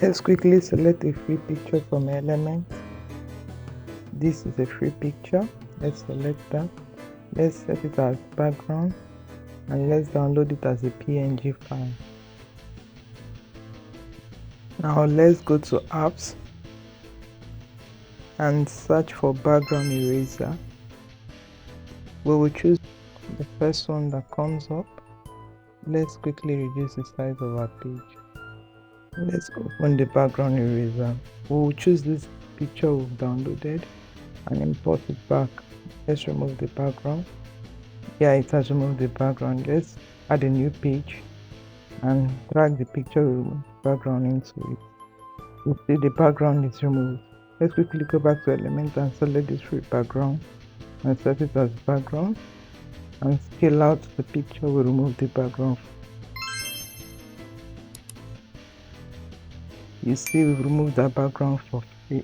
Let's quickly select a free picture from element. This is a free picture. Let's select that. Let's set it as background and let's download it as a PNG file. Now let's go to apps and search for background eraser. We will choose the first one that comes up. Let's quickly reduce the size of our page. Let's open the background eraser. We will choose this picture we've downloaded and import it back. Let's remove the background. Yeah, it has removed the background. Let's add a new page and drag the picture we removed the background into it. You see the background is removed. Let's quickly go back to element and select this free background and set it as background and scale out the picture we remove the background. You see we've removed that background for free.